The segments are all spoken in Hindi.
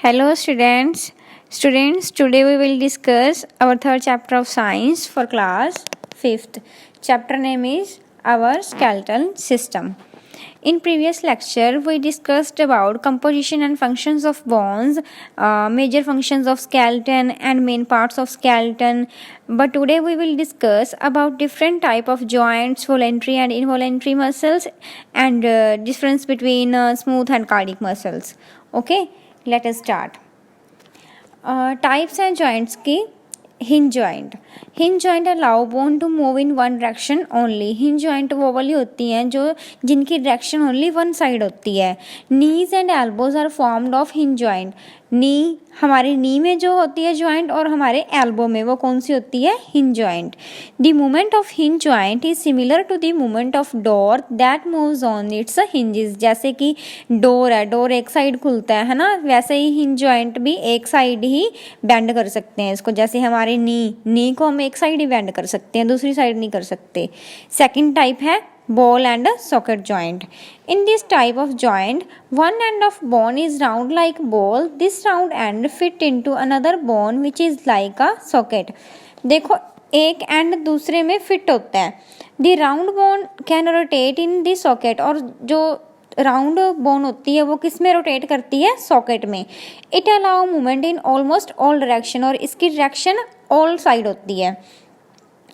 Hello students. Students, today we will discuss our third chapter of science for class 5th. Chapter name is our skeletal system. In previous lecture, we discussed about composition and functions of bones, major functions of skeleton and main parts of skeleton. But today we will discuss about different type of joints, voluntary and involuntary muscles, and difference between smooth and cardiac muscles. Okay, let us start. Types and joints की hinge joint. Hinge joint allow bone to move in one direction only. Hinge joint वो वाली होती हैं जो जिनकी direction only one side होती है. Knees and elbows are formed of hinge joint. नी हमारी नी में जो होती है जॉइंट और हमारे एल्बो में वो कौन सी होती है hinge joint. The movement of hinge joint is similar to the movement of door that moves on its hinges. जैसे कि डोर है, डोर एक साइड खुलता है ना, वैसे ही हिंज जॉइंट भी एक साइड ही बेंड कर सकते हैं इसको. जैसे हमारे नी को हम एक साइड ही बेंड कर सकते हैं, दूसरी साइड नहीं कर सकते. सेकेंड टाइप है ball and socket joint. In this type of joint, one end of bone is round like ball. This round end fit into another bone which is like a socket. देखो एक एंड दूसरे में फिट होता है. The round bone can rotate in the socket. और जो राउंड बोन होती है वो किस में रोटेट करती है, सॉकेट में. It allow movement in almost all direction. और इसकी डायरेक्शन ऑल साइड होती है,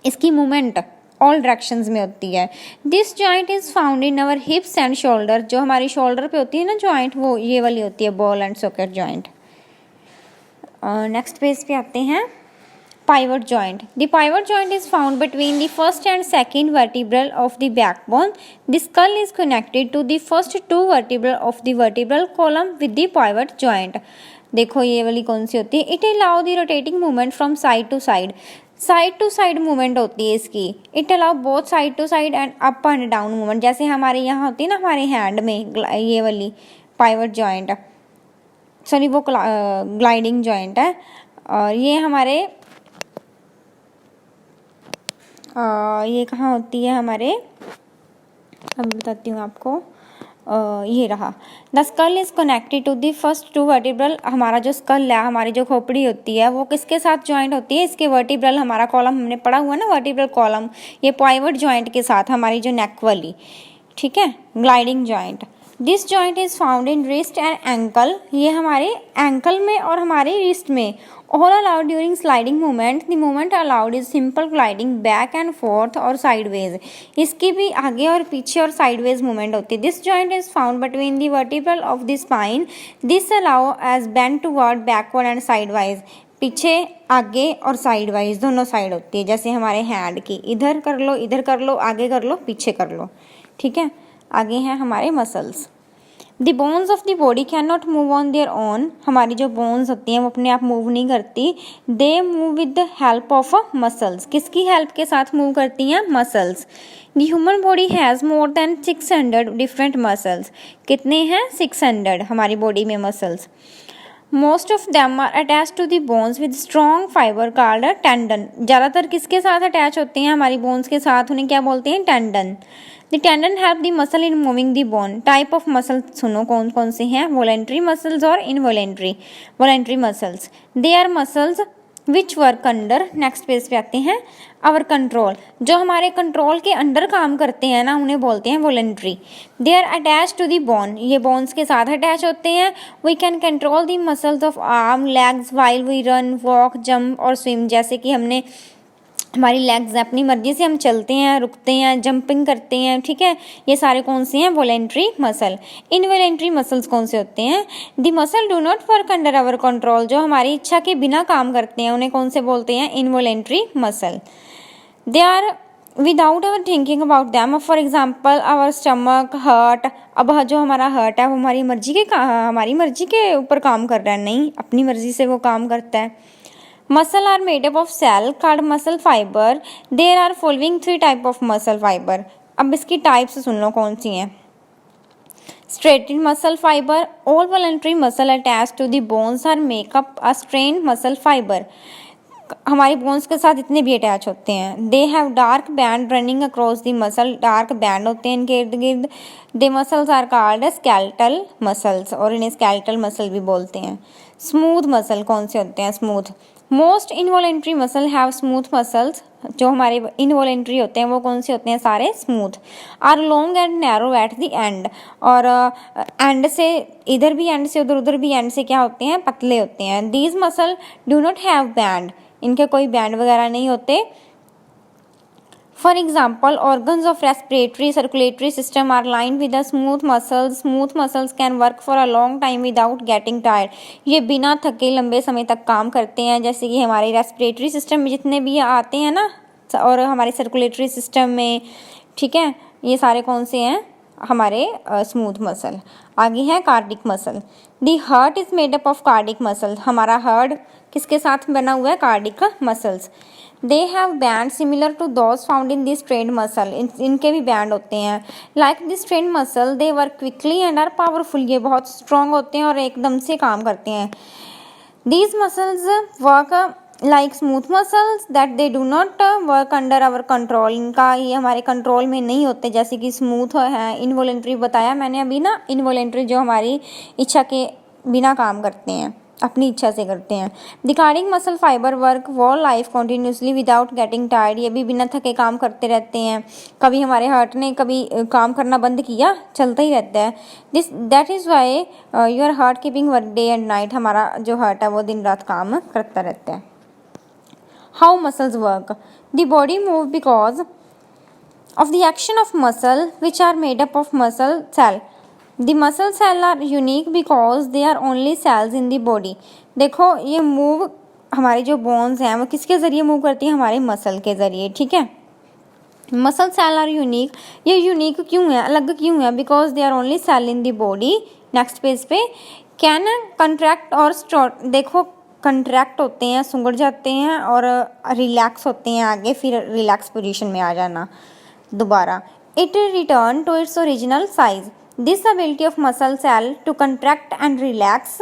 इसकी मूवमेंट ऑल डायरेक्शंस में होती है. This joint is found in our हिप्स and shoulder. जो हमारी शोल्डर पे होती है ना जॉइंट, वो ये वाली होती है ball and socket joint. Next page पे आते हैं. Pivot joint. The pivot joint is found between the first and second vertebral of the backbone. The skull is connected to the first two vertebrae of the vertebral column with the pivot joint. देखो ये वाली कौन सी होती है. It allow the rotating movement from side to side. Side to side movement होती है इसकी. It allow both side to side and up and down movement. जैसे हमारे यहाँ होती है ना हमारे हैंड में ये वाली पाइवट जॉइंट, सॉरी वो ग्लाइडिंग जॉइंट है. और ये हमारे ये कहाँ होती है हमारे, अभी बताती हूँ आपको. ये रहा. The skull is connected to the first two vertebral. हमारा जो स्कल है, हमारी जो खोपड़ी होती है, वो किसके साथ जॉइंट होती है, इसके वर्टिब्रल, हमारा कॉलम हमने पढ़ा हुआ ना वर्टिब्रल कॉलम, ये पाइवट जॉइंट के साथ हमारी जो नेक वाली, ठीक है, gliding joint. This joint is found in wrist and ankle. ये हमारे एंकल में और हमारे रिस्ट में. All allowed during sliding movement. The movement allowed is simple gliding back and forth और sideways. इसकी भी आगे और पीछे और sideways movement होती है. This joint is found between the vertebral of the spine. This allow as bend toward backward and sidewise. पीछे आगे और साइडवाइज दोनों साइड होती है. जैसे हमारे हैंड की इधर कर लो, आगे कर लो, पीछे कर लो, ठीक है. आगे हैं हमारे muscles. The bones of the body can not move on their own. हमारी जो बोन्स होती हैं वो अपने आप मूव नहीं करती. They move with the help of muscles. किसकी हेल्प के साथ मूव करती हैं, muscles. The human body has more than 600 different muscles. कितने हैं, 600 हमारी बॉडी में muscles. Most of them are attach to the bones with strong fibre called tendon. ज़्यादातर किसके साथ अटैच होते हैं, हमारी बोन्स के साथ, उन्हें क्या बोलते हैं, tendon. The tendon help the muscle in moving the bone. Type of muscle सुनो कौन कौन से हैं, वॉलेंट्री मसल्स और involuntary. Voluntary muscles, they our muscles which work under, next page पे आते हैं, आवर कंट्रोल. जो हमारे कंट्रोल के अंडर काम करते हैं ना, उन्हें बोलते हैं voluntary. They are attach to the bone. ये बोन्स के साथ अटैच होते हैं. We can control the muscles of arm, legs while we run, walk, jump और स्विम. जैसे कि हमने हमारी लेग्स अपनी मर्जी से हम चलते हैं, रुकते हैं, जंपिंग करते हैं, ठीक है. ये सारे कौन से हैं, वॉलेंट्री मसल. इनवॉलेंट्री मसल्स कौन से होते हैं, the muscle do not work under our control. जो हमारी इच्छा के बिना काम करते हैं उन्हें कौन से बोलते हैं, involuntary muscle. They are without our thinking about them. For example our stomach, heart. अब जो हमारा हार्ट है वो हमारी मर्जी के ऊपर काम कर रहा है, नहीं, अपनी मर्जी से वो काम करता है. Muscle are made up of cell called muscle fiber. There are following 3 type of muscle fiber. अब इसकी टाइप्स सुन लो कौन सी हैं. Straightened muscle fiber. All voluntary muscle attached to the bones are make up a strained muscle fiber. हमारी बोन्स के साथ इतने भी अटैच होते हैं। They have dark band running across the muscle, dark band होते हैं इनके इर्द गिर्द। They muscles are called skeletal muscles, और इन्हें स्केलेटल मसल भी बोलते हैं। स्मूथ मसल कौन से होते हैं? Smooth. Most involuntary muscle have smooth muscles, जो हमारे इनवॉलेंट्री होते हैं वो कौन से होते हैं? सारे smooth. Are long and narrow at the end, और एंड से इधर भी एंड से उधर भी एंड से क्या होते हैं? पतले होते हैं। These muscle do not have banned, इनके कोई बैंड वगैरह नहीं होते। For example, organs of respiratory, circulatory system are lined with the smooth muscles. Smooth muscles can work for a long time without getting tired. ये बिना थके लंबे समय तक काम करते हैं, जैसे कि हमारे रेस्पिरेटरी सिस्टम में जितने भी आते हैं ना, और हमारे सर्कुलेटरी सिस्टम में, ठीक है, ये सारे कौन से हैं? हमारे स्मूथ मसल। आगे है cardiac muscle. The heart is made up of cardiac muscle, हमारा हार्ट किसके साथ बना हुआ है? Cardiac muscles. They have band similar to those found in this trend muscle, इनके भी बैंड होते हैं। Like this trend muscle they work quickly and are powerful, ये बहुत स्ट्रॉन्ग होते हैं और एकदम से काम करते हैं। These muscles work like smooth muscles that they do not work under our control, इनका ये हमारे कंट्रोल में नहीं होते, जैसे कि स्मूथ है। इनवॉलेंट्री बताया मैंने अभी ना, इनवॉलेंट्री जो हमारी इच्छा के बिना काम करते हैं, अपनी इच्छा से करते हैं। The cardiac muscle fibre work wall life continuously without getting tired, ये भी बिना थके काम करते रहते हैं। कभी हमारे हार्ट ने कभी काम करना बंद किया? चलता ही रहता है। That is why your heart keeping work day and night, हमारा जो हार्ट है वो दिन रात काम करता रहता है। How muscles work? The body move because of the action of muscle which are made up of muscle cell. The muscle cell are unique because they are only cells in the body. देखो ये मूव, हमारी जो बोन्स हैं वो किसके ज़रिए मूव करती है? हमारे मसल के ज़रिए, ठीक है। मसल सेल आर यूनिक, ये यूनिक क्यों है? अलग क्यों है? Because they are only cell in the body. Next page पे, कैन कंट्रैक्ट और स्ट्रॉट, देखो कंट्रैक्ट होते हैं, सुंगड़ जाते हैं, और रिलैक्स होते हैं आगे, फिर रिलैक्स पोजीशन में आ जाना दोबारा। It return to its original size. This ability of muscle cell to contract and relax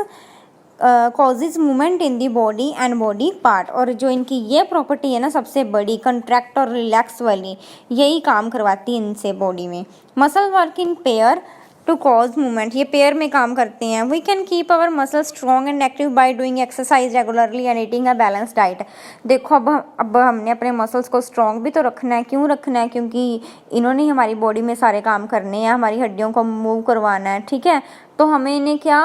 causes movement in the body and body part, और जो इनकी ये प्रॉपर्टी है ना सबसे बड़ी, कंट्रैक्ट और रिलैक्स वाली, यही काम करवाती है इनसे बॉडी में। Muscle work in pair to cause movement, ये पेयर में काम करते हैं। We can keep our muscle strong and active by doing exercise regularly and eating a balance diet. देखो अब हमने अपने मसल्स को स्ट्रॉन्ग भी तो रखना है। क्यों रखना है? क्योंकि इन्होंने हमारी बॉडी में सारे काम करने हैं, हमारी हड्डियों को मूव करवाना है, ठीक है। तो हमें इन्हें क्या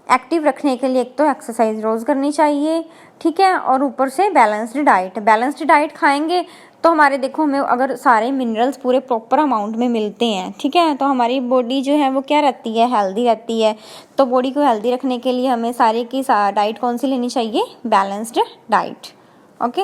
एक्टिव रखने के लिए एक तो एक्सरसाइज रोज़ करनी चाहिए, ठीक है, और ऊपर से बैलेंस्ड डाइट खाएंगे तो हमारे, देखो हमें अगर सारे मिनरल्स पूरे प्रॉपर अमाउंट में मिलते हैं, ठीक है, तो हमारी बॉडी जो है वो क्या रहती है? हेल्दी रहती है। तो बॉडी को हेल्दी रखने के लिए हमें सारे की डाइट कौन सी लेनी चाहिए? Balanced diet. ओके।